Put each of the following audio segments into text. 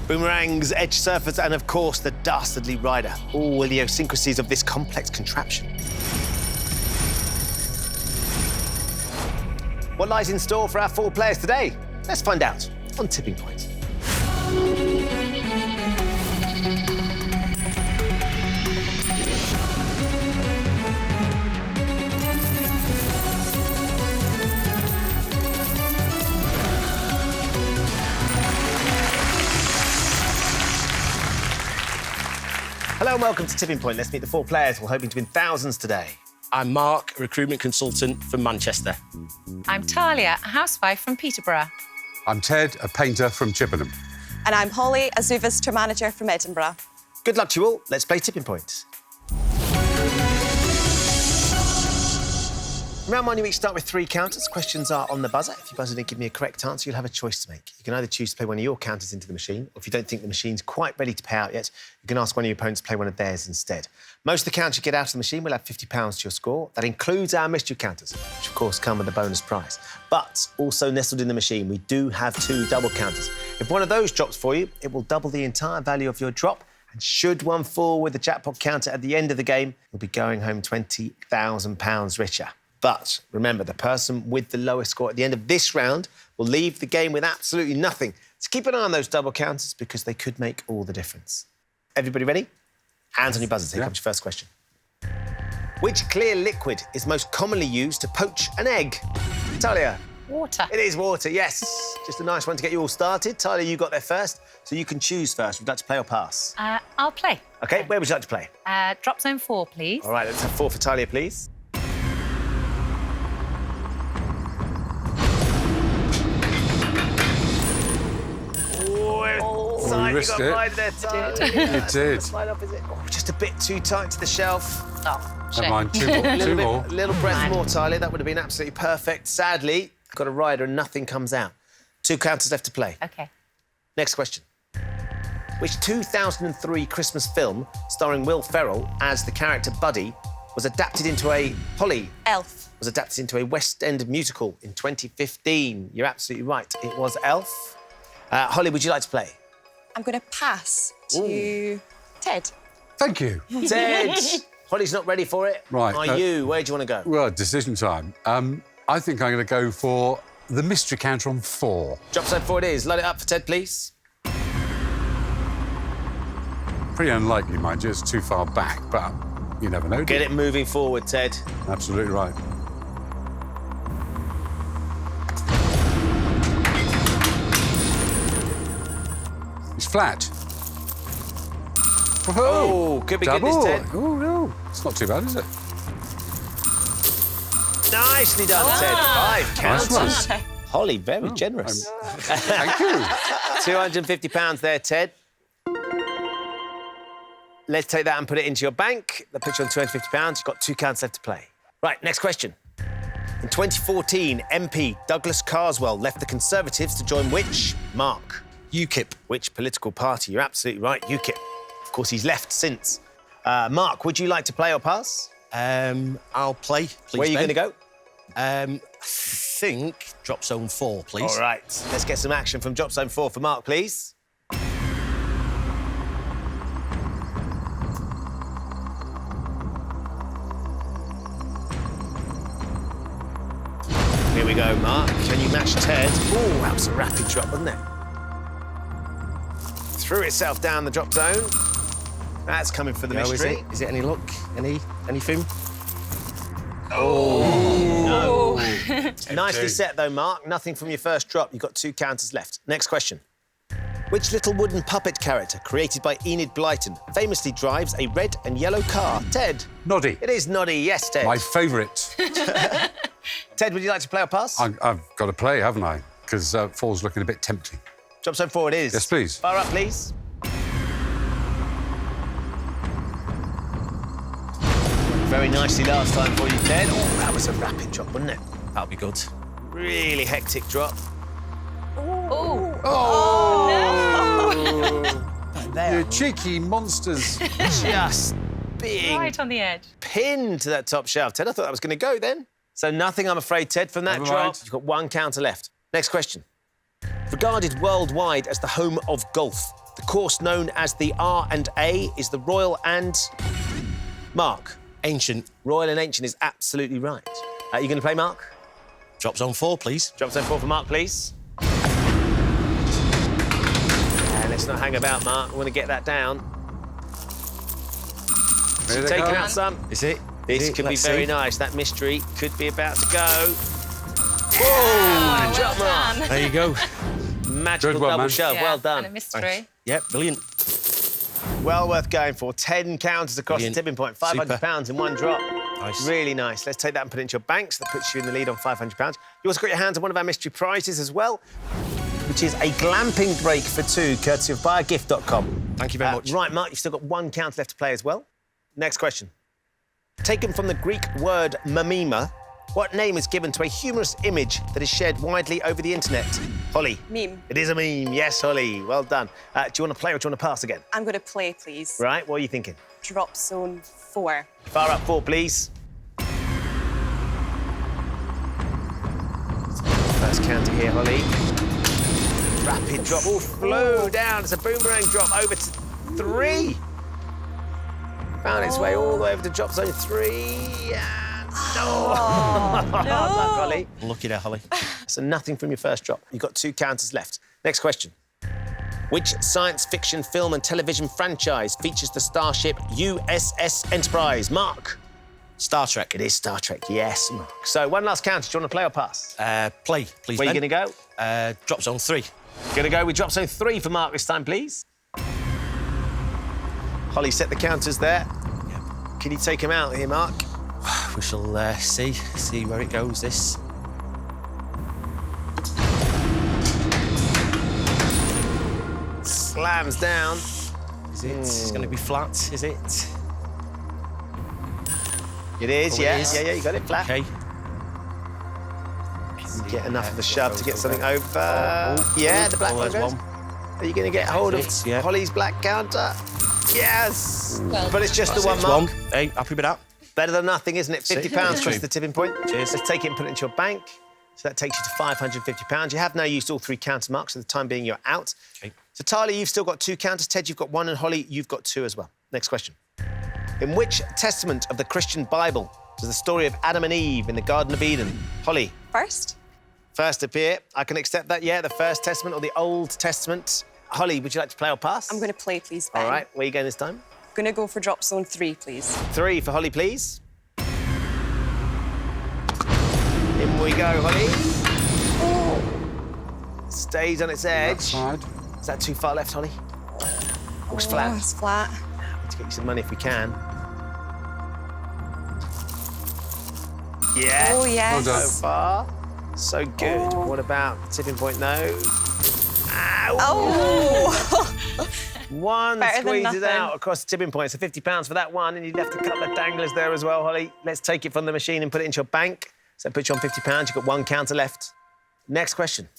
Boomerangs, edge surfers, and, of course, the dastardly rider. All idiosyncrasies of this complex contraption. What lies in store for our 4 players today? Let's find out on Tipping Point. Hello and welcome to Tipping Point. Let's meet the 4 players. We're hoping to win thousands today. I'm Mark, a recruitment consultant from Manchester. I'm Talia, a housewife from Peterborough. I'm Ted, a painter from Chippenham. And I'm Holly, a zoo visitor manager from Edinburgh. Good luck to you all. Let's play Tipping Point. Round 1, you each start with 3 counters. Questions are on the buzzer. If you buzz in and give me a correct answer, you'll have a choice to make. You can either choose to play one of your counters into the machine, or if you don't think the machine's quite ready to pay out yet, you can ask one of your opponents to play one of theirs instead. Most of the counters you get out of the machine will have £50 to your score. That includes our mystery counters, which, of course, come with a bonus prize. But also nestled in the machine, we do have 2 double counters. If one of those drops for you, it will double the entire value of your drop. And should one fall with the jackpot counter at the end of the game, you'll be going home £20,000 richer. But remember, the person with the lowest score at the end of this round will leave the game with absolutely nothing. So keep an eye on those double counters because they could make all the difference. Everybody ready? Hands on your buzzers. Here comes your first question. Which clear liquid is most commonly used to poach an egg? Talia? Water. It is water, yes. Just a nice one to get you all started. Talia, you got there first, so you can choose first. Would you like to play or pass? I'll play. OK, where would you like to play? Drop zone 4, please. All right, let's have 4 for Talia, please. You risked it. Right there, Talia. You did. Slide up, is it? Oh, just a bit too tight to the shelf. Oh, Never mind, 2 more. A 2 more. little breath more, Talia. That would have been absolutely perfect. Sadly, got a rider and nothing comes out. 2 counters left to play. OK. Next question. Which 2003 Christmas film starring Will Ferrell as the character Buddy was adapted into a... Holly. Elf. Was adapted into a West End musical in 2015. You're absolutely right. It was Elf. Holly, would you like to play? I'm going to pass to Ted. Thank you. Ted. Holly's not ready for it. Right. Are you? Where do you want to go? Well, decision time. I think I'm going to go for the mystery counter on 4. Drop zone 4 it is. Load it up for Ted, please. Pretty unlikely, mind you. It's too far back, but you never know. Get it moving forward, Ted. Absolutely right. It's flat. Oh, could be Double. goodness, Ted. Oh, no. It's not too bad, is it? Nicely done, Ted. 5 Nice counters. one. Holly, very generous. Thank you. £250 there, Ted. Let's take that and put it into your bank. That puts you on £250. You've got 2 counters left to play. Right, next question. In 2014, MP Douglas Carswell left the Conservatives to join which? Mark. UKIP. Which political party? You're absolutely right, UKIP. Of course, he's left since. Mark, would you like to play or pass? I'll play, please. Where are you going to go? I think drop zone 4, please. All right, let's get some action from drop zone 4 for Mark, please. Here we go, Mark. Can you match Ted? Oh, that was a rapid drop, wasn't it? Threw itself down the drop zone. That's coming for the mystery. Is it any luck? Anything? Oh, no. Nicely set, though, Mark. Nothing from your first drop. You've got 2 counters left. Next question. Which little wooden puppet character created by Enid Blyton famously drives a red and yellow car? Ted? Noddy. It is Noddy, yes, Ted. My favourite. Ted, would you like to play or pass? I've got to play, haven't I? Because 4's looking a bit tempting. Drop zone 4 it is. Yes, please. Fire up, please. Very nicely last time for you, Ted. Oh, that was a rapid drop, wasn't it? That'll be good. Really hectic drop. Oh. Oh, no! You cheeky monsters. Just being Right on the edge. pinned to that top shelf. Ted, I thought that was going to go then. So nothing, I'm afraid, Ted, from that Never drop. mind. You've got 1 counter left. Next question. Regarded worldwide as the home of golf, the course known as the R&A is the Royal and... Mark. Ancient. Royal and Ancient is absolutely right. You going to play, Mark? Drop zone 4, please. Drop zone 4 for Mark, please. And let's not hang about, Mark. We want to get that down. Taking out some. Is it? This could be Let's very see. nice. That mystery could be about to go. Whoa! Drop, Mark. There you go. Magical Good one, double man. shove. Yeah, Well done. And a mystery. Yeah, brilliant. Well worth going for. 10 counters across Brilliant. the tipping point. Super. £500 in one drop. Nice. Really nice. Let's take that and put it into your bank, so that puts you in the lead on £500. You also got your hands on one of our mystery prizes as well, which is a glamping break for two, courtesy of buyergift.com. Thank you very much. Right, Mark, you've still got one counter left to play as well. Next question. Taken from the Greek word mimema, what name is given to a humorous image that is shared widely over the internet? Holly. Meme. It is a meme. Yes, Holly. Well done. Do you want to play or do you want to pass again? I'm going to play, please. Right, what are you thinking? Drop zone 4. Far up 4, please. First counter here, Holly. Rapid drop. Oh, flow down. It's a boomerang drop over to 3. Found its way all the way over to drop zone 3. And no. Luck, Holly. Lucky there, Holly. So nothing from your first drop. You've got 2 counters left. Next question. Which science fiction film and television franchise features the starship USS Enterprise? Mark. Star Trek. It is Star Trek, yes, Mark. So one last counter. Do you want to play or pass? Play, please. Where are you Ben. going to go? Drop zone 3. Going to go with drop zone 3 for Mark this time, please. Holly, set the counters there. Yep. Can you take him out here, Mark? We shall see where it goes, this. Slams down. Is it? It's going to be flat, is it? It is, Oh, it yeah. is. Yeah, you got it flat. OK. Get enough of the shove to get goes something over. over. Yeah, the black one there's goes. Are you going to get hold of It's, yeah. Holly's black counter? Yes! But it's just the one, It's Mark. one. Hey, happy with that? Better than nothing, isn't it? £50 That's plus true. the tipping point. Cheers. Let's take it and put it into your bank. So that takes you to £550. You have now used all 3 counter marks. For the time being, you're out. Okay. So, Tyler, you've still got 2 counters. Ted, you've got 1. And Holly, you've got 2 as well. Next question. In which testament of the Christian Bible does the story of Adam and Eve in the Garden of Eden? Holly. First? First appear. I can accept that, yeah. The First Testament or the Old Testament. Holly, would you like to play or pass? I'm going to play, please, Ben. All right. Where are you going this time? Going to go for drop zone 3, please. 3 for Holly, please. In we go, Holly. Stays on its edge. Side. Is that too far left, Holly? Looks Oh, flat. it's flat. Let's get you some money if we can. Yeah. Oh, yes. Well done. So far, so good. What about tipping point? No. Ow. Oh! One Better than squeezes nothing. out across the tipping point. So £50 for that one. And you left a couple of danglers there as well, Holly. Let's take it from the machine and put it into your bank. So that puts you on £50. You've got 1 counter left. Next question.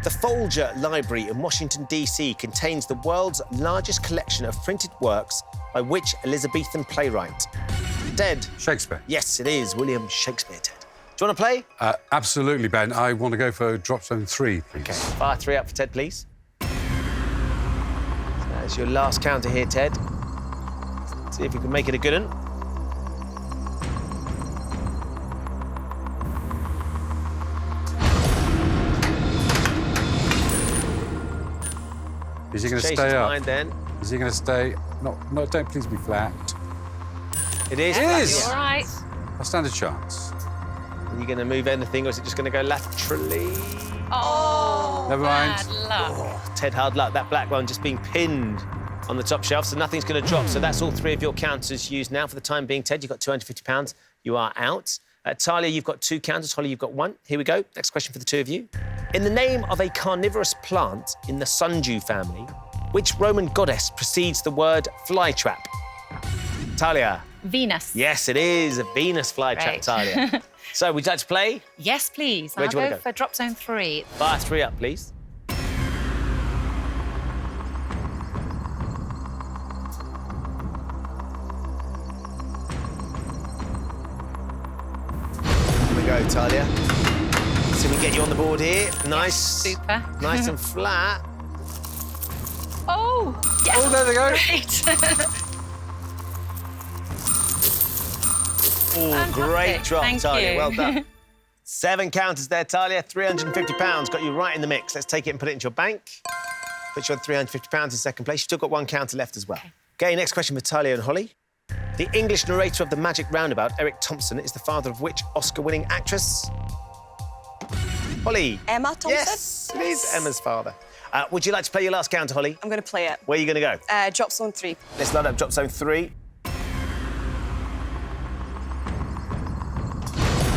The Folger Library in Washington, D.C. contains the world's largest collection of printed works by which Elizabethan playwright? Ted. Shakespeare. Yes, it is William Shakespeare, Ted. Do you want to play? Absolutely, Ben. I want to go for drop zone 3, please. OK, fire 3 up for Ted, please. So that's your last counter here, Ted. See if you can make it a good one. Is he going to Change stay his up? mind then. Is he going to stay? No, don't please be flat. It is. It is. All right. I stand a chance. Are you going to move anything, or is it just going to go laterally? Oh, Never mind. bad luck. Ted, hard luck. That black one just being pinned on the top shelf, so nothing's going to drop. So that's all 3 of your counters used now. For the time being, Ted, you've got £250. You are out. Talia, you've got 2 counters. Holly, you've got 1. Here we go. Next question for the 2 of you. In the name of a carnivorous plant in the sundew family, which Roman goddess precedes the word flytrap? Talia. Venus. Yes, it is a Venus flytrap, Great. Talia. So, would you like to play? Yes, please. Where I'll do you wanna go go? for drop zone 3. Fire 3 up, please. Here we go, Talia. So we get you on the board here. Nice. Super. Nice and flat. Oh, yes. Oh, there they go. Great. Oh, great drop, Thank Talia. you. Well done. 7 counters there, Talia. £350. Got you right in the mix. Let's take it and put it into your bank. Put you on £350 in second place. You've still got 1 counter left as well. Okay, next question for Talia and Holly. The English narrator of The Magic Roundabout, Eric Thompson, is the father of which Oscar-winning actress? Holly. Emma Thompson? Yes, it is Emma's father. Would you like to play your last counter, Holly? I'm going to play it. Where are you going to go? Drop zone 3. Let's load up drop zone 3.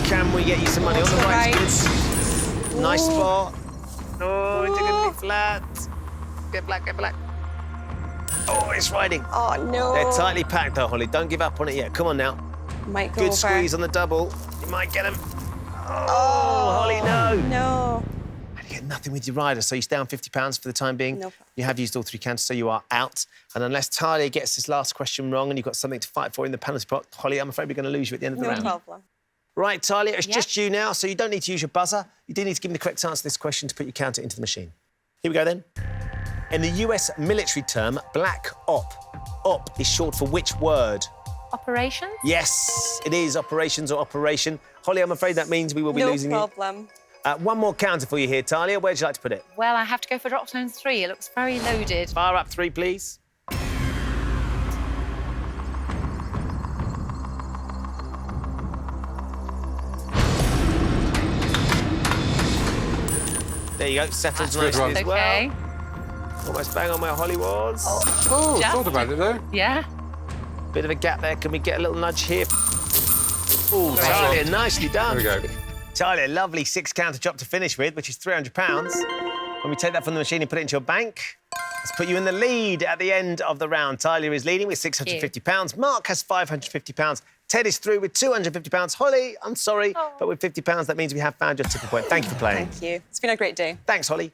Can we get you some money on the right? Good. Nice spot. Oh, it's going to be flat. Get black, get black. Oh, it's riding. Oh, no. They're tightly packed, though, Holly. Don't give up on it yet. Come on now. Might go Good over. squeeze on the double. You might get him. Oh, Holly, no. No. And you get nothing with your rider, so you're down £50 for the time being. No. You have used all 3 counters, so you are out. And unless Talia gets this last question wrong and you've got something to fight for in the penalty pot, Holly, I'm afraid we're going to lose you at the end of the No round. problem. Right, Talia, it's Yep. just you now, so you don't need to use your buzzer. You do need to give me the correct answer to this question to put your counter into the machine. Here we go, then. In the US military term, black op is short for which word? Operations? Yes, it is operations or operation. Holly, I'm afraid that means we will be No losing problem. you. 1 more counter for you here, Talia. Where'd you like to put it? Well, I have to go for drop zone 3. It looks very loaded. Fire up 3, please. There you go, settled That's good, nicely Ron. as well. Okay. Almost bang on where Holly was. Oh, Just- thought about it, though. Yeah. Bit of a gap there. Can we get a little nudge here? Oh, Talia, nicely done. There we go. Talia, lovely 6 counter drop to finish with, which is £300. When we take that from the machine and put it into your bank, let's put you in the lead at the end of the round. Talia is leading with £650. Mark has £550. Ted is through with £250. Holly, I'm sorry, but with £50, that means we have found your tipping point. Thank you for playing. Thank you. It's been a great day. Thanks, Holly.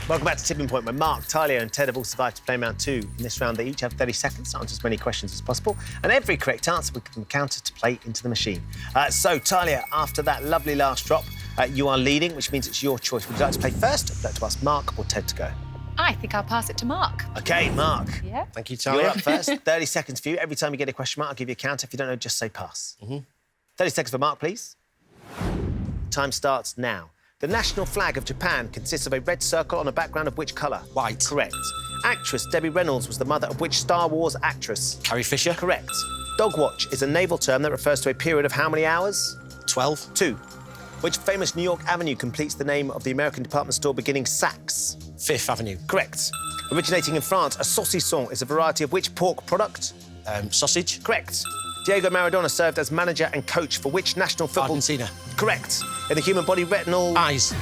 Welcome back to Tipping Point, where Mark, Talia and Ted have all survived to play round 2. In this round, they each have 30 seconds to answer as many questions as possible, and every correct answer will give them a counter to play into the machine. So, Talia, after that lovely last drop, you are leading, which means it's your choice. Would you like to play first, or would you like to ask Mark or Ted to go? I think I'll pass it to Mark. OK, Mark. Yeah. Thank you, You're Talia. up first. 30 seconds for you. Every time you get a question mark, I'll give you a counter. If you don't know, just say pass. 30 seconds for Mark, please. Time starts now. The national flag of Japan consists of a red circle on a background of which colour? White. Correct. Actress Debbie Reynolds was the mother of which Star Wars actress? Carrie Fisher. Correct. Dogwatch is a naval term that refers to a period of how many hours? 12. 2. Which famous New York avenue completes the name of the American department store beginning Saks? 5th Avenue. Correct. Originating in France, a saucisson is a variety of which pork product? Sausage. Correct. Diego Maradona served as manager and coach for which national football... Argentina. Correct. In the human body, retinal... Eyes.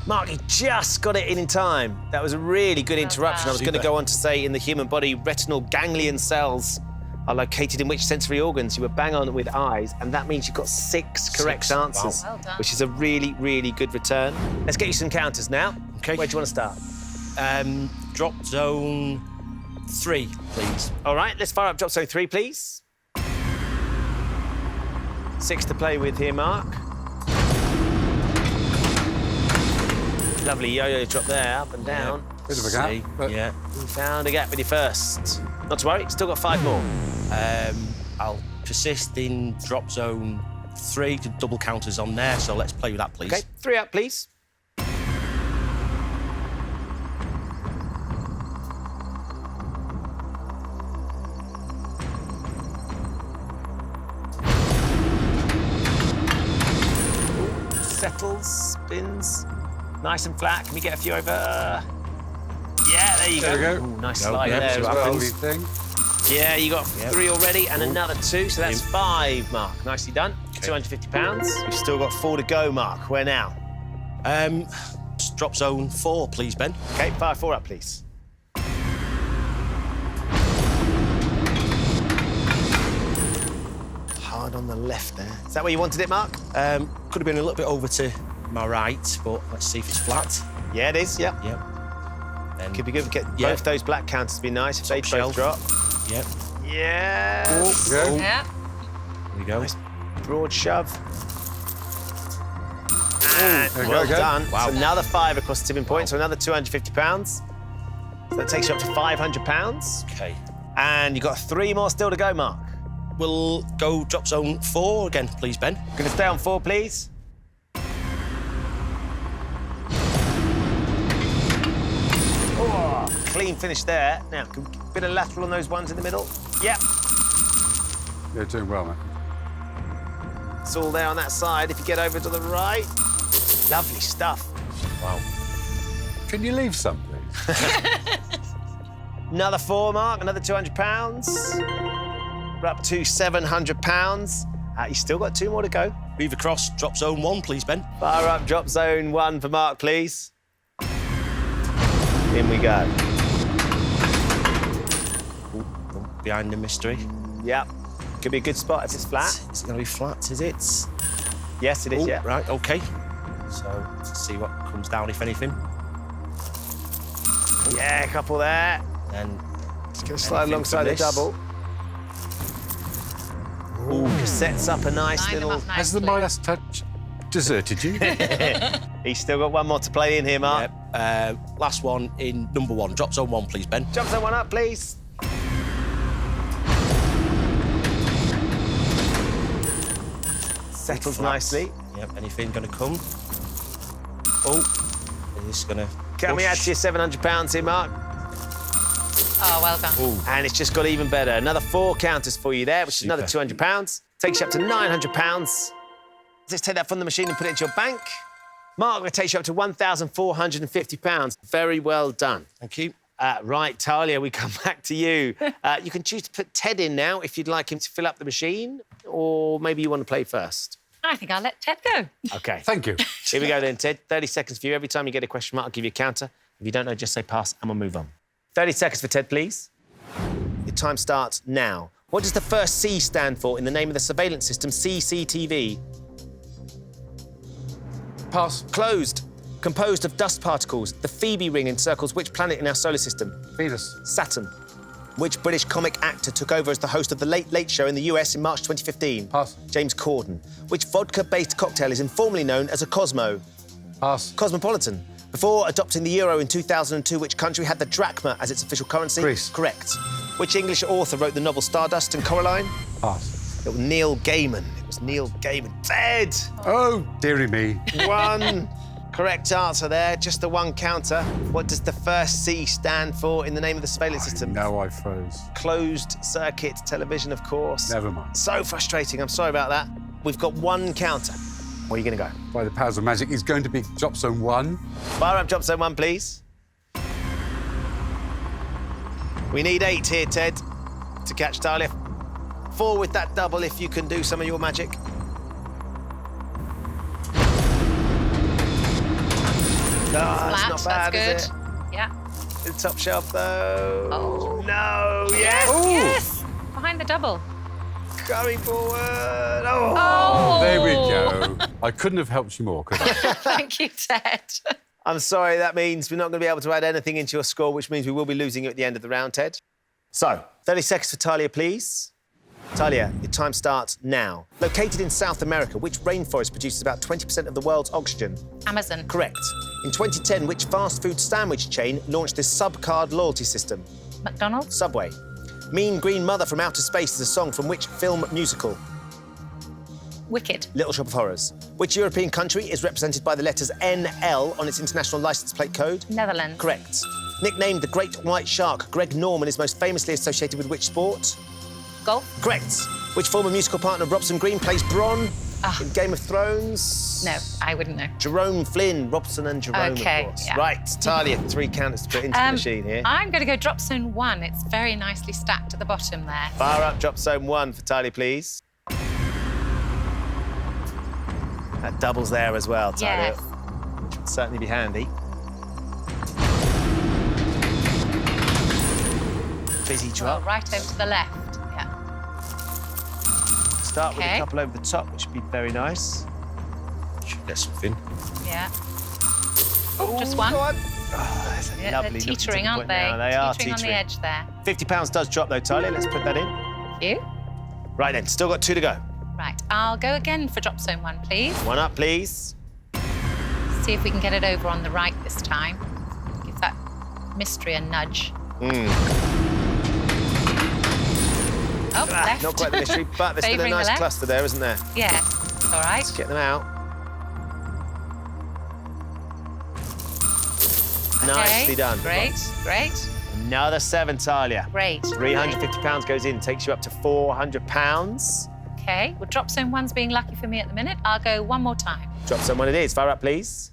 Mark, you just got it in time. That was a really good interruption. I was going to Super. go on to say in the human body, retinal ganglion cells are located in which sensory organs? You were bang on with eyes, and that means you've got 6 correct Wow. answers, Well done. which is a really, really good return. Let's get you some counters now. OK. Where do you want to start? Drop zone 3, please. All right, let's fire up drop zone 3, please. 6 to play with here, Mark. Lovely yo-yo drop there, up and down. Bit of a gap, See, but- Yeah. You found a gap with your first. Not to worry, still got 5 more. I'll persist in drop zone 3 to double counters on there, so let's play with that, please. OK, 3 up, please. Settles, spins. Nice and flat. Can we get a few over? Yeah, there you There go. we go. Ooh, nice Go, slide yeah, there see as what well. happens. Thing. Yeah, you got 3 already and another 2, so that's 5, Mark. Nicely done. Okay. £250. We've still got 4 to go, Mark. Where now? Drop zone 4, please, Ben. OK, fire 4 up, please. Hard on the left there. Is that where you wanted it, Mark? Could have been a little bit over to my right, but let's see if it's flat. Yeah, it is, yeah. Yep. Then, Could be good. Get Yeah. both those black counters to be nice if they both shelf. drop. Yep. Yes. Go. Yeah. There we go. Nice broad shove. There you Well go. done. Wow. So another 5 across the tipping point, so another £250. So that takes you up to £500. OK. And you've got 3 more still to go, Mark. We'll go drop zone 4 again, please, Ben. Going to stay on 4, please. Oh, clean finish there. Now, bit of lateral on those ones in the middle. Yep, You're doing well, mate. it's all there on that side. If you get over to the right, lovely stuff. Wow. Can you leave some, please? Another 4, Mark, another £200. We're up to £700. You still got 2 more to go. Move across, drop zone 1, please, Ben. Fire up, drop zone 1 for Mark, please. In we go. Behind the mystery. Yep. Could be a good spot if it's flat. Is it going to be flat, is it? Yes, it is, Oh, yeah. Right, OK. So, let's see what comes down, if anything. Yeah, a couple there. Then Just going to slide anything alongside from the this. double. Ooh, just sets up a nice Line them little... up Has the nicely. Midas touch deserted you? He's still got 1 more to play in here, Mark. Yep. Last one in number 1. Drop zone 1, please, Ben. Jump that one up, please. Settles Flat. nicely. Yep. Anything going to come? Oh. Is this going to Can we add to your £700 here, Mark? Oh, well done. And it's just got even better. Another 4 counters for you there, which is another Super. £200. Takes you up to £900. Let's take that from the machine and put it into your bank. Mark, it takes you up to £1,450. Very well done. Thank you. Right, Talia, we come back to you. You can choose to put Ted in now if you'd like him to fill up the machine, or maybe you want to play first. I think I'll let Ted go. OK. Thank you. Here we go then, Ted. 30 seconds for you. Every time you get a question mark, I'll give you a counter. If you don't know, just say pass and we'll move on. 30 seconds for Ted, please. Your time starts now. What does the first C stand for in the name of the surveillance system CCTV? Pass. Closed. Composed of dust particles. The Phoebe ring encircles which planet in our solar system? Venus. Saturn. Which British comic actor took over as the host of The Late Late Show in the US in March 2015? Pass. James Corden. Which vodka-based cocktail is informally known as a Cosmo? Pass. Cosmopolitan. Before adopting the euro in 2002, which country had the drachma as its official currency? Greece. Correct. Which English author wrote the novel Stardust and Coraline? Pass. It was Neil Gaiman. It was Neil Gaiman. Ted! Oh, dearie me. 1 correct answer there, just the 1 counter. What does the first C stand for in the name of the surveillance system? No, I froze. Closed circuit television, of course. Never mind. So frustrating. I'm sorry about that. We've got 1 counter. Where are you going to go? By the powers of magic, it's going to be drop zone 1. Fire up drop zone 1, please. We need 8 here, Ted, to catch Talia. 4 with that double if you can do some of your magic. Flat, It's not bad, that's is good. it? Yeah. The top shelf, though. Oh. No, yes. Yes! Behind the double. Going forward. Oh. Oh! There we go. I couldn't have helped you more, could I? Thank you, Ted. I'm sorry, that means we're not going to be able to add anything into your score, which means we will be losing you at the end of the round, Ted. So, 30 seconds for Talia, please. Talia, your time starts now. Located in South America, which rainforest produces about 20% of the world's oxygen? Amazon. Correct. In 2010, which fast food sandwich chain launched this sub-card loyalty system? McDonald's. Subway. Mean Green Mother from Outer Space is a song from which film musical? Wicked. Little Shop of Horrors. Which European country is represented by the letters NL on its international licence plate code? Netherlands. Correct. Nicknamed the Great White Shark, Greg Norman is most famously associated with which sport? Golf. Correct. Which former musical partner of Robson Green plays Bron? In Game of Thrones? No, I wouldn't know. Jerome Flynn, Robson and Jerome, Okay, of course. yeah. Right, Talia, 3 counters to put into the machine here. I'm going to go drop zone 1. It's very nicely stacked at the bottom there. Fire up drop zone 1 for Talia, please. That doubles there as well, Talia. Yes. Which would certainly be handy. Busy Well, drop. right over to the left. Yeah. Start with a Okay. couple over the top, which would be very nice. Should get something. Yeah. Oh, just Ooh, one. go on. Oh, that's a Yeah, lovely they're looking teetering, tipping aren't point they? now. They are teetering on the teetering. edge there. £50 does drop though, Talia. Let's put that in. Thank you. Right then, still got 2 to go. Right, I'll go again for drop zone 1, please. 1 up, please. See if we can get it over on the right this time. Give that mystery a nudge. Oh, left. Not quite the mystery, but there's still a Favouring the nice left. cluster there, isn't there? Yeah, it's all right. Get them out. Nicely done. Great, great, Another 7, Talia. great. £350 goes in, takes you up to £400. Okay, well, drop zone 1's being lucky for me at the minute. I'll go one more time. Drop someone it is. Fire up, please.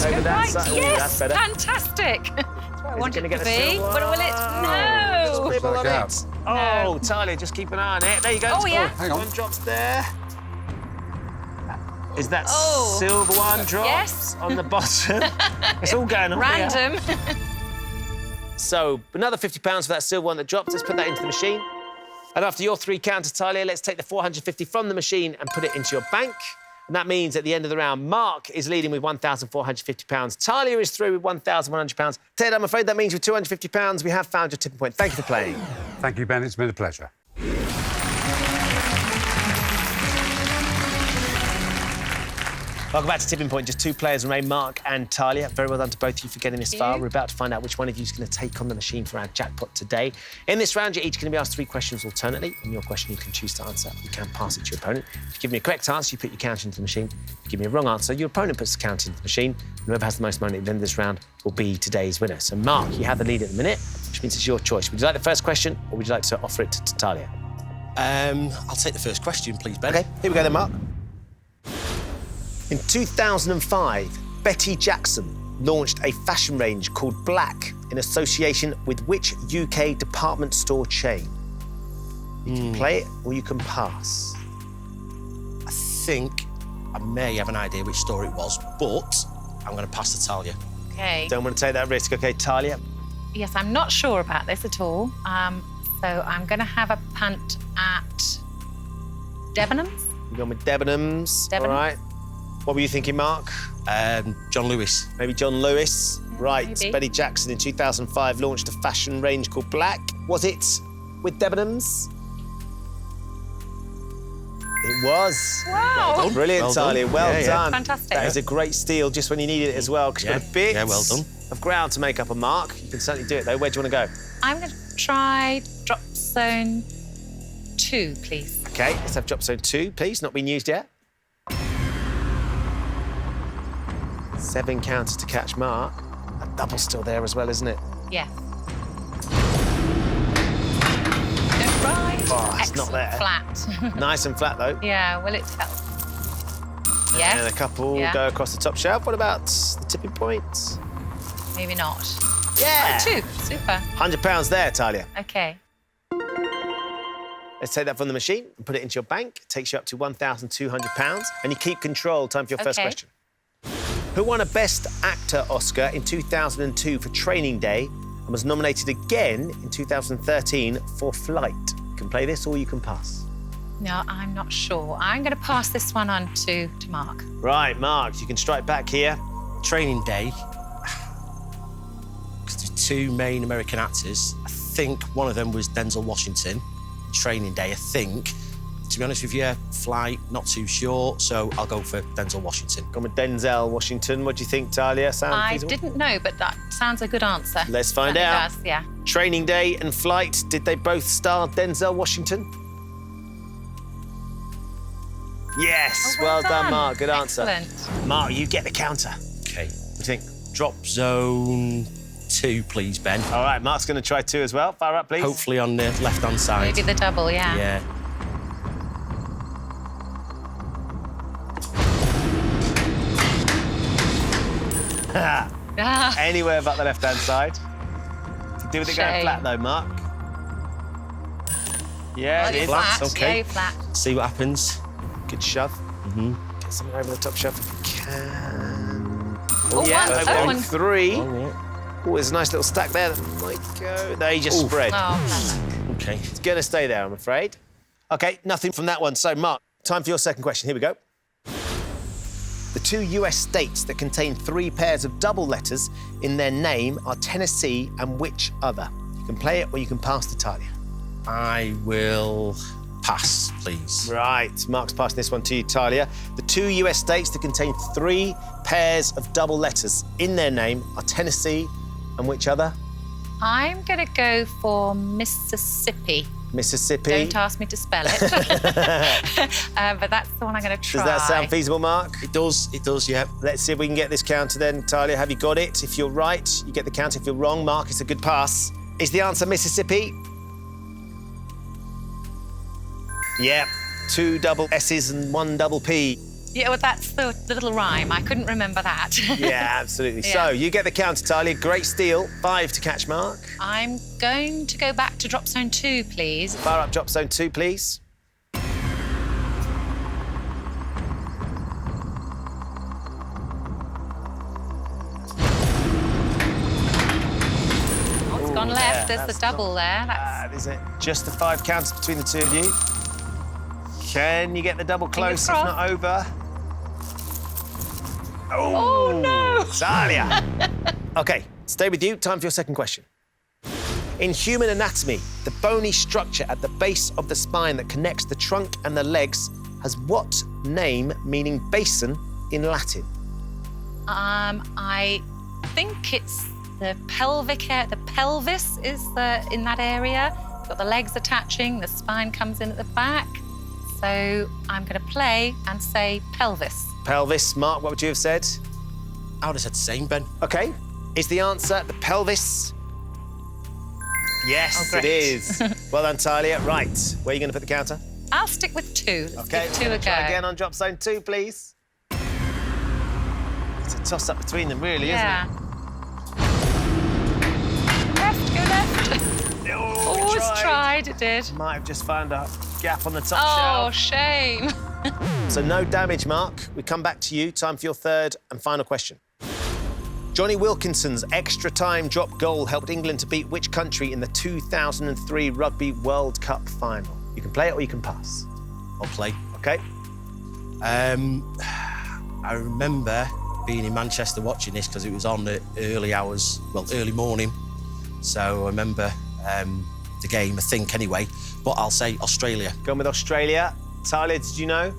Over that Right, side. Ooh, yes, that's better. fantastic. That's where I want gonna it get to the be. silver? But will it? Just No. nibble on Back it. out. Oh, Talia, just keep an eye on it. There you go. Oh, yeah. Hang on. One drops there. Is that Oh. silver one drops Yes. on the bottom? It's all going on here. Random. So, another £50 for that silver one that dropped. Let's put that into the machine. And after your 3 counters, Talia, let's take the $450 from the machine and put it into your bank. And that means at the end of the round, Mark is leading with £1,450. Talia is through with £1,100. Ted, I'm afraid that means with £250, we have found your tipping point. Thank you for playing. Thank you, Ben. It's been a pleasure. Welcome back to Tipping Point. Just 2 players remain, Mark and Talia. Very well done to both of you for getting this far. We're about to find out which one of you is going to take on the machine for our jackpot today. In this round, you're each going to be asked 3 questions alternately. And your question you can choose to answer. You can pass it to your opponent. If you give me a correct answer, you put your counter into the machine. If you give me a wrong answer, your opponent puts the counter into the machine. And whoever has the most money at the end of this round will be today's winner. So, Mark, you have the lead at the minute, which means it's your choice. Would you like the first question, or would you like to offer it to Talia? I'll take the first question, please, Ben. OK, here we go then, Mark. In 2005, Betty Jackson launched a fashion range called Black in association with which UK department store chain? You can play it or you can pass. I think I may have an idea which store it was, but I'm going to pass to Talia. Okay. Don't want to take that risk. OK, Talia. Yes, I'm not sure about this at all. So I'm going to have a punt at Debenhams. You're going with Debenhams. Debenhams. All right. What were you thinking, Mark? John Lewis. Maybe John Lewis. Right. maybe. Betty Jackson in 2005 launched a fashion range called Black. Was it with Debenhams? It was. Wow. Well done. Brilliant, Well done. Talia. Well Yeah, yeah. done. Fantastic. That is a great steal just when you need it as well, because you've got a bit Yeah, well done. of ground to make up a mark. You can certainly do it, though. Where do you want to go? I'm going to try drop zone 2, please. OK, let's have drop zone 2, please. Not been used yet. 7 counters to catch Mark. That double's still there as well, isn't it? Yes. Right. Oh, it's not Excellent. there. Flat. Nice and flat, though. Yeah, will it help? Yes. And a couple Yeah. go across the top shelf. What about the tipping point? Maybe not. Yeah! 2. Super. £100 there, Talia. Okay. Let's take that from the machine and put it into your bank. It takes you up to £1,200. And you keep control. Time for your first Okay. question. Who won a Best Actor Oscar in 2002 for Training Day and was nominated again in 2013 for Flight? You can play this or you can pass. No, I'm not sure. I'm going to pass this one on to Mark. Right, Mark, you can strike back here. Training Day. Because there's 2 main American actors. I think one of them was Denzel Washington. Training Day, I think. To be honest with you, Flight, not too sure, so I'll go for Denzel Washington. Gone with Denzel Washington. What do you think, Talia? Sound I feasible? didn't know, but that sounds a good answer. Let's find Certainly out. does, yeah. Training Day and Flight, did they both star Denzel Washington? Yes, Oh, well done, Mark. Good answer. Excellent. Mark, you get the counter. Okay. What do you think? drop zone 2, please, Ben. All right, Mark's going to try 2 as well. Fire up, please. Hopefully on the left-hand side. Maybe the double, yeah. Yeah. Ah, Anywhere but the left-hand side. Do with it going Shame. flat, though, Mark. Yeah, it is. flat, okay. yeah, flat. See what happens. Good shove. Get something over the top shelf if you can. Oh, yeah, one. over Oh, on one. 3. Oh, yeah. Oh, there's a nice little stack there that might go. They just spread. Oh, Okay. It's going to stay there, I'm afraid. OK, nothing from that one. So, Mark, time for your second question. Here we go. The 2 US states that contain 3 pairs of double letters in their name are Tennessee and which other? You can play it or you can pass to Talia. I will pass, please. Right, Mark's passing this one to you, Talia. The 2 US states that contain 3 pairs of double letters in their name are Tennessee and which other? I'm going to go for Mississippi. Mississippi. Don't ask me to spell it. But that's the one I'm going to try. Does that sound feasible, Mark? It does, yeah. Let's see if we can get this counter then. Talia, have you got it? If you're right, you get the counter. If you're wrong, Mark, it's a good pass. Is the answer Mississippi? Yep. 2 double S's and 1 double P. Yeah, well, that's the little rhyme. I couldn't remember that. Yeah, absolutely. Yeah. So, you get the counter, Talia. Great steal. 5 to catch Mark. I'm going to go back to drop zone 2, please. Fire up drop zone 2, please. Oh, it's gone left. yeah, There's that's the double there. That's... That is it. Just the 5 counters between the 2 of you. Can you get the double close, if crossed. not over? Oh, no! Talia! OK, stay with you. Time for your second question. In human anatomy, the bony structure at the base of the spine that connects the trunk and the legs has what name meaning basin in Latin? I think it's the pelvic area. The pelvis is in that area. It's got the legs attaching, the spine comes in at the back. So I'm going to play and say pelvis. Pelvis. Mark, what would you have said? I would have said the same, Ben. OK. Is the answer the pelvis? Yes, Oh, great. it is. Well done, Talia. Right, where are you going to put the counter? I'll stick with 2. Let's OK, give 2 a go. try again on drop zone 2, please. It's a toss-up between them, really, Yeah. isn't Left, go left. it? Oh, it's tried. It did. Might have just found a gap on the top Oh, shelf. shame. So no damage, Mark. We come back to you. Time for your third and final question. Johnny Wilkinson's extra-time drop goal helped England to beat which country in the 2003 Rugby World Cup final? You can play it or you can pass. I'll play. OK? I remember being in Manchester watching this because it was on the early hours, well, early morning. So I remember the game, I think, anyway. But I'll say Australia. Going with Australia. Talia, did you know?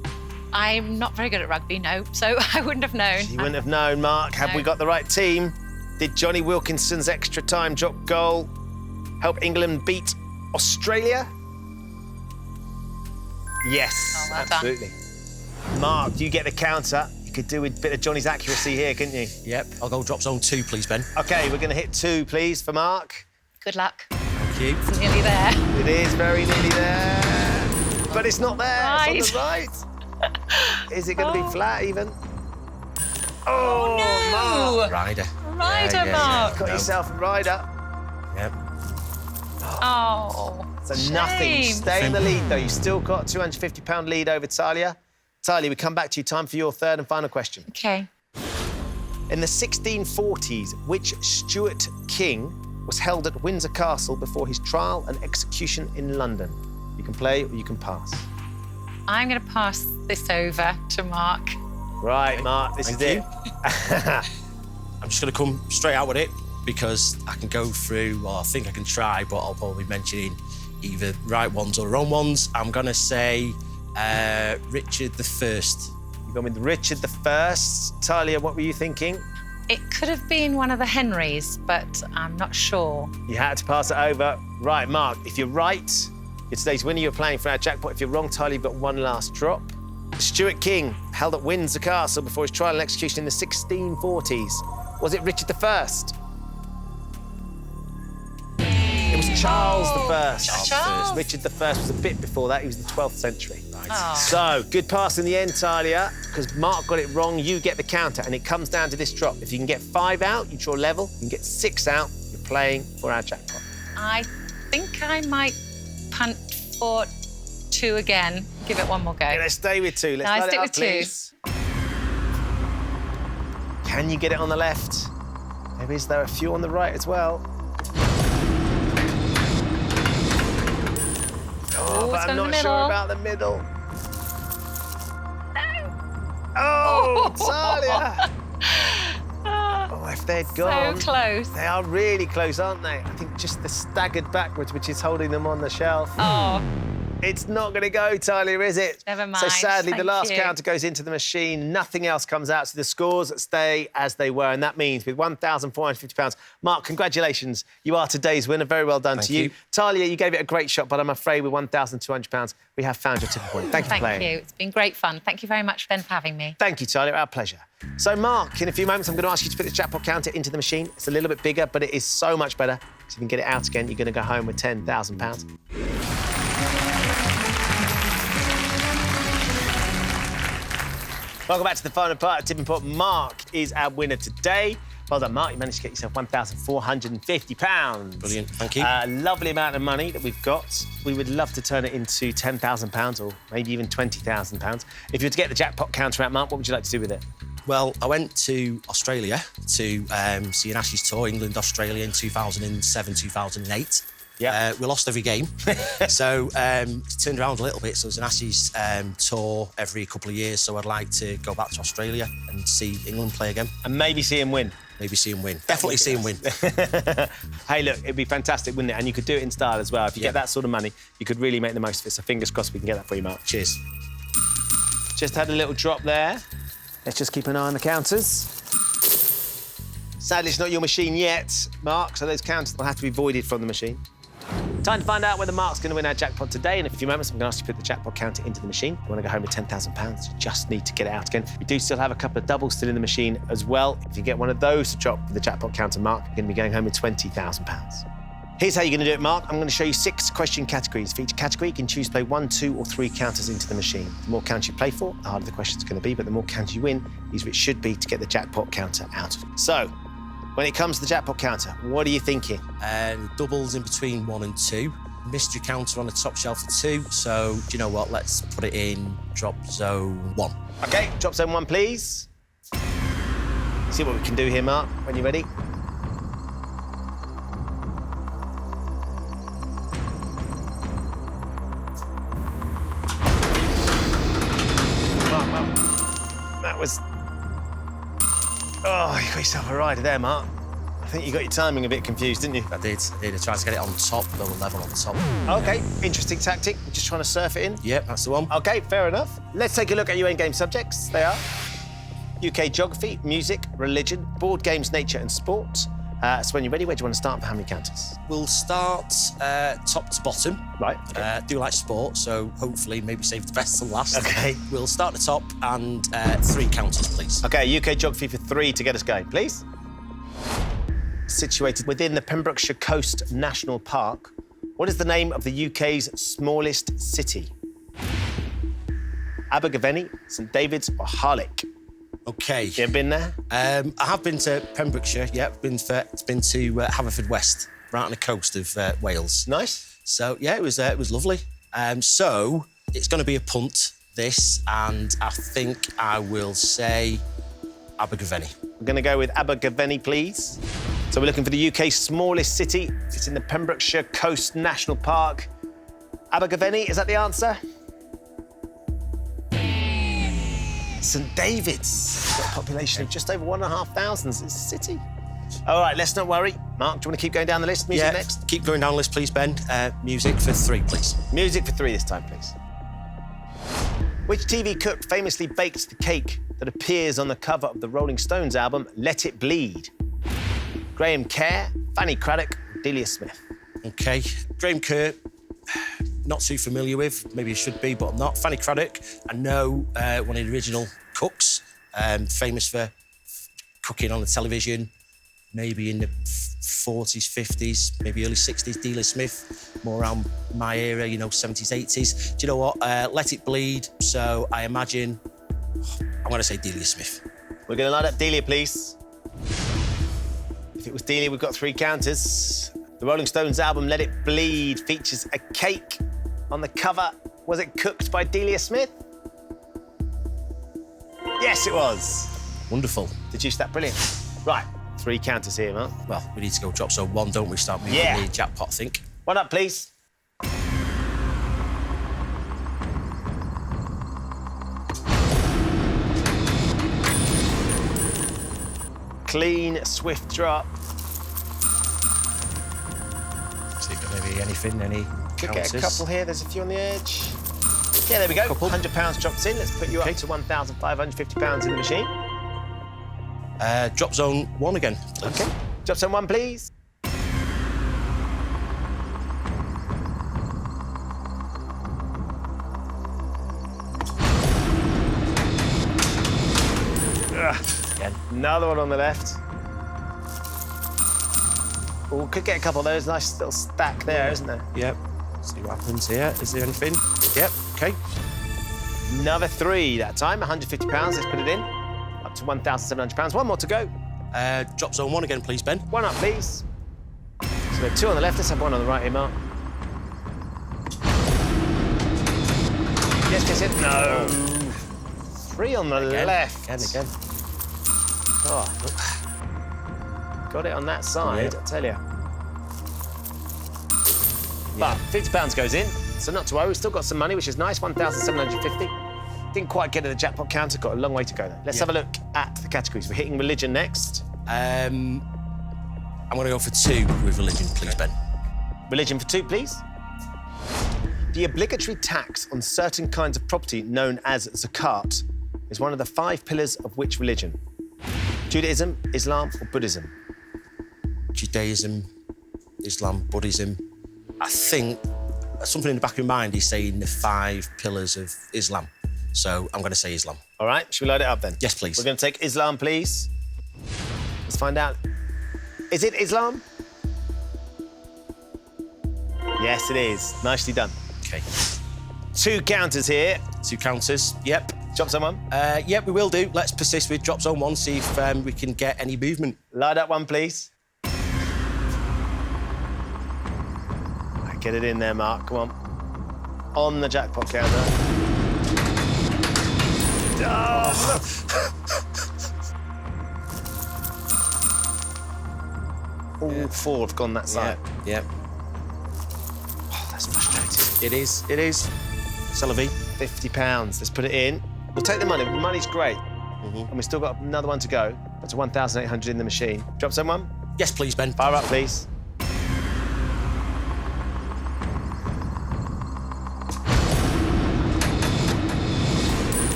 I'm not very good at rugby, no, so I wouldn't have known. You wouldn't have known, Mark. Have No. we got the right team? Did Johnny Wilkinson's extra-time drop goal help England beat Australia? Yes, Oh, well done. absolutely. Mark, you get the counter. You could do with a bit of Johnny's accuracy here, couldn't you? Yep. I'll go drop zone 2, please, Ben. OK, we're going to hit 2, please, for Mark. Good luck. Thank you. It's nearly there. It is very nearly there. But it's not there. It's on the right. Is it going to be flat, even? Oh, no! Mark. Rider. Rider, Yeah, yeah, Mark. Got No. yourself a rider. Yep. Oh, So nothing. shame. Stay in the lead, though. You've still got a £250 lead over Talia. Talia, we come back to you. Time for your third and final question. OK. In the 1640s, which Stuart king was held at Windsor Castle before his trial and execution in London? You can play or you can pass. I'm going to pass this over to Mark. Right, Mark, this Thank is you. it. I'm just going to come straight out with it because I can go through, or I think I can try, but I'll probably be mentioning either right ones or wrong ones. I'm going to say Richard I. You've gone with Richard I. Talia, what were you thinking? It could have been one of the Henrys, but I'm not sure. You had to pass it over. Right, Mark, if you're right, you're today's winner. You're playing for our jackpot. If you're wrong, Talia, you've got one last drop. Stuart King, held at Windsor Castle before his trial and execution in the 1640s, Was it Richard I? It was Charles I. Charles. Richard I was a bit before that. He was the 12th century. Oh. So, good pass in the end, Talia, because Mark got it wrong. You get the counter, and it comes down to this drop. If you can get 5 out, you draw level. You can get 6 out, you're playing for our jackpot. I think I might punt for 2 again. Give it one more go. Let's stay with 2. Let's No, I light it stick up, with 2. please. Can you get it on the left? Maybe is there a few on the right as well? Oh, but I'm not sure about the middle. No. Oh, Talia! Oh, if they'd gone. So close. They are really close, aren't they? I think just the staggered backwards, which is holding them on the shelf. Oh. It's not going to go, Talia, is it? Never mind. So sadly, the Thank last you. counter goes into the machine. Nothing else comes out, so the scores stay as they were. And that means with £1,450, Mark, congratulations. You are today's winner. Very well done to you. you. Talia, you gave it a great shot, but I'm afraid with £1,200, we have found your tipping point. Thank you for playing. Thank you. It's been great fun. Thank you very much, Ben, for having me. Thank you, Talia. Our pleasure. So, Mark, in a few moments, I'm going to ask you to put the jackpot counter into the machine. It's a little bit bigger, but it is so much better. So you can get it out again. You're going to go home with £10,000. Welcome back to the final part of Tipping Pot. Mark is our winner today. Well done, Mark. You managed to get yourself £1,450. Brilliant, thank you. A lovely amount of money that we've got. We would love to turn it into £10,000 or maybe even £20,000. If you were to get the jackpot counter out, Mark, what would you like to do with it? Well, I went to Australia to see an Ashes tour, England-Australia in 2007, 2008. Yeah. We lost every game. So it's turned around a little bit. So there's an Ashes tour every couple of years. So I'd like to go back to Australia and see England play again. And maybe see him win. Maybe see him win. Definitely see him win. Hey, look, it'd be fantastic, wouldn't it? And you could do it in style as well. If you get that sort of money, you could really make the most of it. So fingers crossed we can get that for you, Mark. Cheers. Just had a little drop there. Let's just keep an eye on the counters. Sadly, it's not your machine yet, Mark, so those counters will have to be voided from the machine. Time to find out whether Mark's going to win our jackpot today. In a few moments, I'm going to ask you to put the jackpot counter into the machine. You want to go home with £10,000, you just need to get it out again. We do still have a couple of doubles still in the machine as well. If you get one of those to drop with the jackpot counter, Mark, you're going to be going home with £20,000. Here's how you're going to do it, Mark. I'm going to show you 6 question categories. For each category, you can choose to play 1, 2 or 3 counters into the machine. The more counters you play for, the harder the question's going to be, but the more counters you win, the easier it should be to get the jackpot counter out of it. So, when it comes to the jackpot counter, what are you thinking? Doubles in between 1 and 2. Mystery counter on the top shelf for 2. So, do you know what? Let's put it in drop zone 1. OK, drop zone 1, please. See what we can do here, Mark, when you're ready. Mark, that was... Oh, you got yourself a rider there, Mark. I think you got your timing a bit confused, didn't you? I did. I tried to get it on top, lower level on top. OK, interesting tactic. You're just trying to surf it in. Yep, that's the one. OK, fair enough. Let's take a look at your endgame subjects. They are UK geography, music, religion, board games, nature and sport. So when you're ready, where do you want to start and for how many counters? We'll start top to bottom. Right. Okay. Do like sport, so hopefully maybe save the best till last. OK. We'll start at the top and 3 counters, please. OK, UK geography for 3 to get us going, please. Situated within the Pembrokeshire Coast National Park, what is the name of the UK's smallest city? Abergavenny, St David's or Harlech? OK. You ever been there? I have been to Pembrokeshire, yeah. It's been to Haverfordwest, right on the coast of Wales. Nice. So, yeah, it was lovely. So, it's going to be a punt, this, and I think I will say Abergavenny. We're going to go with Abergavenny, please. So we're looking for the UK's smallest city. It's in the Pembrokeshire Coast National Park. Abergavenny, is that the answer? St David's. It's got a population of just over 1,500. It's a city. All right, let's not worry. Mark, do you want to keep going down the list? Music next? Keep going down the list, please, Ben. Music for 3, please. Music for 3 this time, please. Which TV cook famously baked the cake that appears on the cover of the Rolling Stones album Let It Bleed? Graham Kerr, Fanny Craddock, Delia Smith. OK. Graham Kerr, not too familiar with. Maybe I should be, but I'm not. Fanny Craddock, I know one of the original cooks, famous for cooking on the television, maybe in the 40s, 50s, maybe early 60s, Delia Smith, more around my era, you know, 70s, 80s. Do you know what? Let It Bleed. So I imagine, I'm going to say Delia Smith. We're going to line up Delia, please. If it was Delia, we've got 3 counters. The Rolling Stones album, Let It Bleed, features a cake on the cover. Was it cooked by Delia Smith? Yes, it was. Wonderful. Deduced that brilliant. Right, 3 counters here, Mark. Well, we need to go drop zone 1, don't we? Start moving the jackpot, I think. 1 up, please. Clean, swift drop. See if maybe anything, any Could counters. get a couple here. There's a few on the edge. Yeah, there we go. £100 drops in. Let's put you up to £1,550 in the machine. Drop zone 1 again, please. OK. Drop zone 1, please. Again. Another one on the left. Oh, could get a couple of those. Nice little stack there, isn't there? Yep. See what happens here. Is there anything? Yep. OK. Another 3 that time. £150. Let's put it in. Up to £1,700. 1 more to go. Drop zone 1 again, please, Ben. 1 up, please. So we have 2 on the left. Let's have 1 on the right here, Mark. Yes, no. 3 on the left. Again. Oh, got it on that side, Yeah. I tell you. But £50 goes in, so not to worry. We've still got some money, which is nice, £1,750. Didn't quite get to the jackpot counter, got a long way to go, though. Let's have a look at the categories. We're hitting religion next. I'm going to go for 2 with religion, please, Ben. Religion for 2, please. The obligatory tax on certain kinds of property known as zakat is one of the 5 pillars of which religion? Judaism, Islam, or Buddhism? Judaism, Islam, Buddhism. I think something in the back of my mind is saying the 5 pillars of Islam. So I'm going to say Islam. All right, should we load it up then? Yes, please. We're going to take Islam, please. Let's find out. Is it Islam? Yes, it is. Nicely done. OK. 2 counters here. 2 counters. Yep. Drop someone. Yep, we will do. Let's persist with drop zone 1, see if we can get any movement. Load up 1, please. Get it in there, Mark. Come on. On the jackpot counter. Oh. All 4 have gone that side. Yep. Oh, that's frustrating. It is. Celebi. £50. Let's put it in. We'll take the money. The money's great. And we've still got another one to go. That's 1,800 in the machine. Drop someone. Yes, please, Ben. Fire up, please.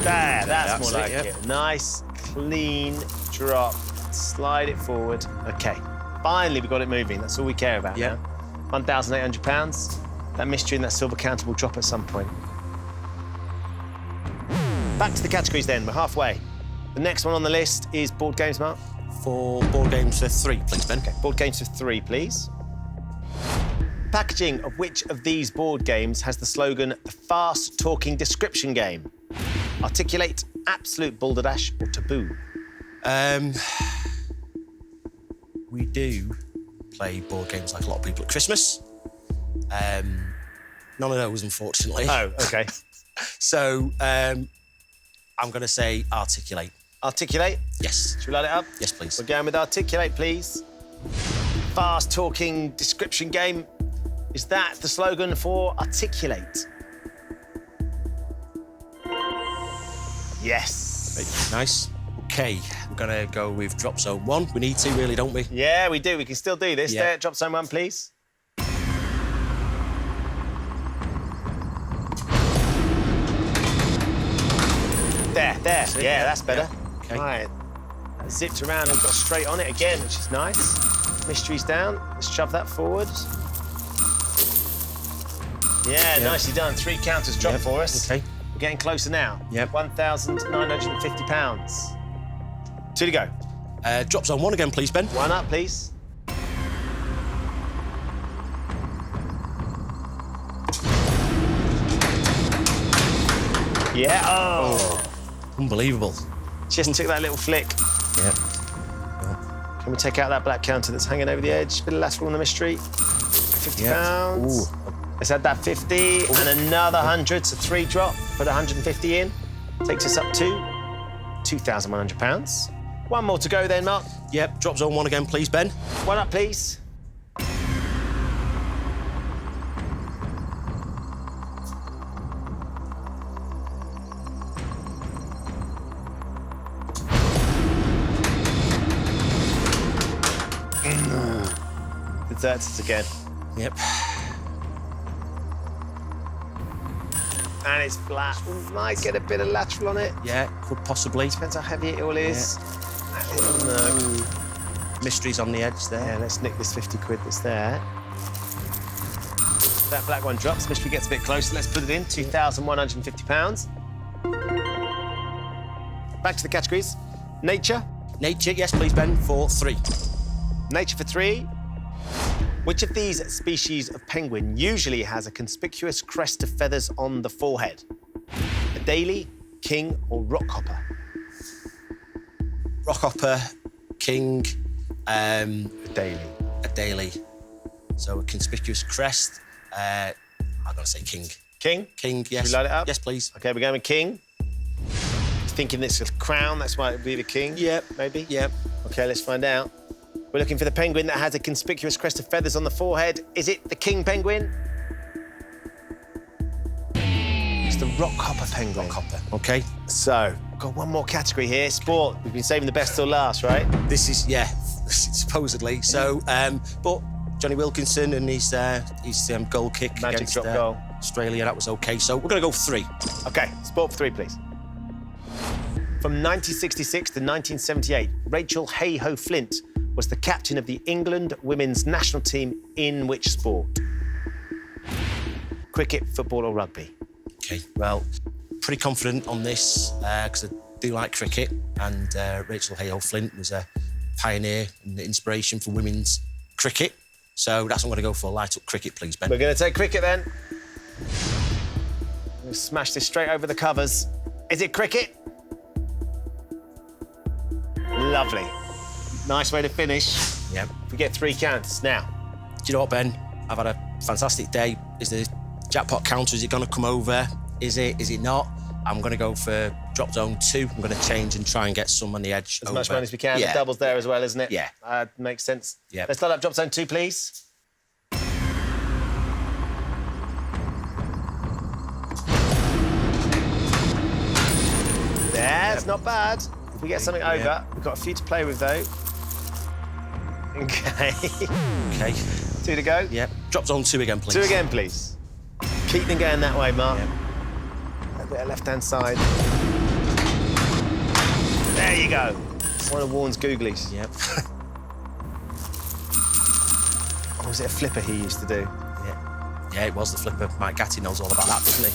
There, that's more like it. Nice, clean drop. Slide it forward. OK. Finally, we got it moving. That's all we care about now. £1,800. That mystery and that silver counter will drop at some point. Back to the categories then. We're halfway. The next one on the list is board games, Mark. 4 board games for 3, please, Ben. OK, board games for 3, please. Packaging of which of these board games has the slogan, the fast-talking description game? Articulate, absolute balderdash, or taboo? We do play board games like a lot of people at Christmas. None of those, unfortunately. Oh, OK. So I'm going to say articulate. Articulate? Yes. Should we light it up? Yes, please. We're going with articulate, please. Fast-talking description game. Is that the slogan for articulate? Yes. Nice. OK, we're going to go with drop zone 1. We need to, really, don't we? Yeah, we do. We can still do this. Yeah. There, drop zone 1, please. There. Yeah, that's better. Yeah. OK. Right. That zipped around and got straight on it again, which is nice. Mystery's down. Let's shove that forward. Yeah, nicely done. 3 counters dropped for us. OK. We're getting closer now. Yep. £1,950. 2 to go. Drop zone 1 again, please, Ben. 1 up, please. Yeah, oh. Unbelievable. Just took that little flick. Yep. Can we take out that black counter that's hanging over the edge? Bit of lateral on the mystery. £50. Let's add that 50 and another 100, so 3 drop. Put 150 in. Takes us up to £2,100. 1 more to go then, Mark. Yep, drop zone 1 again, please, Ben. 1 up, please. Deserts us again. Yep. And it's flat. We might get a bit of lateral on it. Yeah, could possibly. Depends how heavy it all is. That little nook. Mysteries on the edge there. Yeah, let's nick this 50 quid that's there. That black one drops. Mystery gets a bit closer. Let's put it in. £2,150. Back to the categories. Nature. Nature, yes, please, Ben, for 3. Nature for 3. Which of these species of penguin usually has a conspicuous crest of feathers on the forehead? Adelie, king, or rockhopper? Rockhopper, king, Adelie. Adelie. So a conspicuous crest. I'm going to say king. King? King, yes. Should we light it up? Yes, please. OK, we're going with king. Thinking this is a crown, that's why it would be the king? Yep. Maybe? Yep. OK, let's find out. We're looking for the penguin that has a conspicuous crest of feathers on the forehead. Is it the king penguin? It's the rockhopper penguin. Rockhopper, OK. So, we've got 1 more category here. Sport. We've been saving the best till last, right? This is, yeah, supposedly. So, but Johnny Wilkinson and his goal kick Magic against drop goal. Australia, that was OK. So we're going to go for 3. OK, sport for 3, please. From 1966 to 1978, Rachel Hayhoe-Flint was the captain of the England women's national team in which sport? Cricket, football or rugby? OK, well, pretty confident on this because I do like cricket and Rachel Hayhoe-Flint was a pioneer and inspiration for women's cricket. So that's what I'm going to go for. Light up cricket, please, Ben. We're going to take cricket then. We'll smash this straight over the covers. Is it cricket? Lovely. Nice way to finish. Yep. We get 3 counts now. Do you know what, Ben? I've had a fantastic day. Is the jackpot counter, is it going to come over? Is it not? I'm going to go for drop zone 2. I'm going to change and try and get some on the edge. As much money as we can. Yeah. The double's there as well, isn't it? Yeah. Makes sense. Yeah. Let's light up drop zone 2, please. That's not bad. If we get something over, we've got a few to play with, though. OK. OK. 2 to go. Yep. Drop zone 2 again, please. 2 again, please. Keep them going that way, Mark. Yep. A bit of left-hand side. There you go. One of Warren's googlies. Yep. Or was it a flipper he used to do? Yeah. Yeah, it was the flipper. Mike Gatty knows all about that, doesn't he?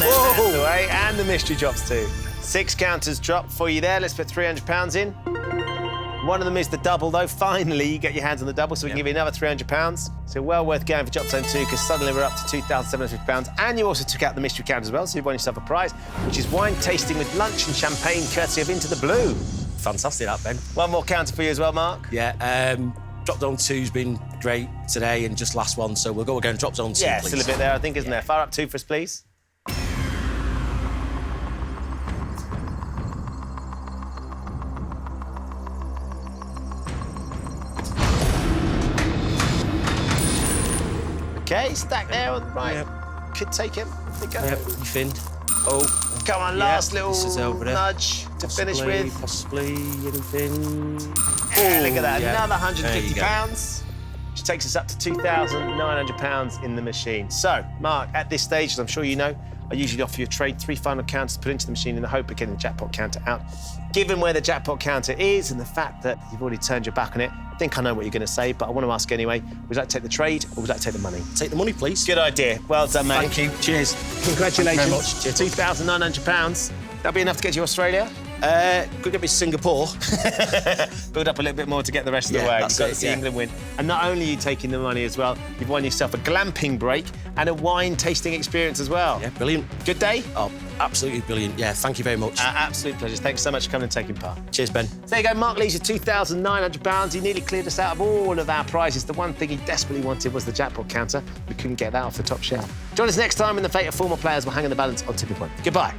Whoa! Away, and the mystery drops too. 6 counters drop for you there. Let's put £300 in. One of them is the double, though. Finally, you get your hands on the double, so we can give you another £300. So well worth going for drop zone 2, because suddenly we're up to £2,750. And you also took out the mystery count as well, so you've won yourself a prize, which is wine tasting with lunch and champagne, courtesy of Into the Blue. Fantastic, that, Ben. 1 more counter for you as well, Mark. Yeah, drop zone 2's been great today and just last one, so we'll go again, drop zone 2, Yeah, please. still a bit there, I think, isn't there? Fire up 2 for us, please. OK, stack there on the right. Yep. Could take him. Think Yep, you finned. Oh, come on, last little this is over there. nudge to finish with. Possibly anything. Yeah, look at that, yeah. another There you go. £150, which takes us up to £2,900 in the machine. So, Mark, at this stage, as I'm sure you know, I usually offer you a trade, 3 final counters to put into the machine in the hope of getting the jackpot counter out. Given where the jackpot counter is and the fact that you've already turned your back on it, I think I know what you're going to say, but I want to ask anyway. Would you like to take the trade or would you like to take the money? Take the money, please. Good idea. Well done, mate. Thank you. Cheers. Congratulations. Thank you very much. £2,900. That'll be enough to get you to Australia? Could get me Singapore. Build up a little bit more to get the rest of the Yeah, way. that's You've got to it, see yeah. England win. And not only are you taking the money as well, you've won yourself a glamping break and a wine tasting experience as well. Yeah, brilliant. Good day? Oh, absolutely brilliant. Yeah, thank you very much. Absolute pleasure. Thanks so much for coming and taking part. Cheers, Ben. There you go, Mark Lees, your £2,900. He nearly cleared us out of all of our prizes. The one thing he desperately wanted was the jackpot counter. We couldn't get that off the top shelf. Join us next time in the fate of former players will hang on the balance on Tipping Point. Goodbye.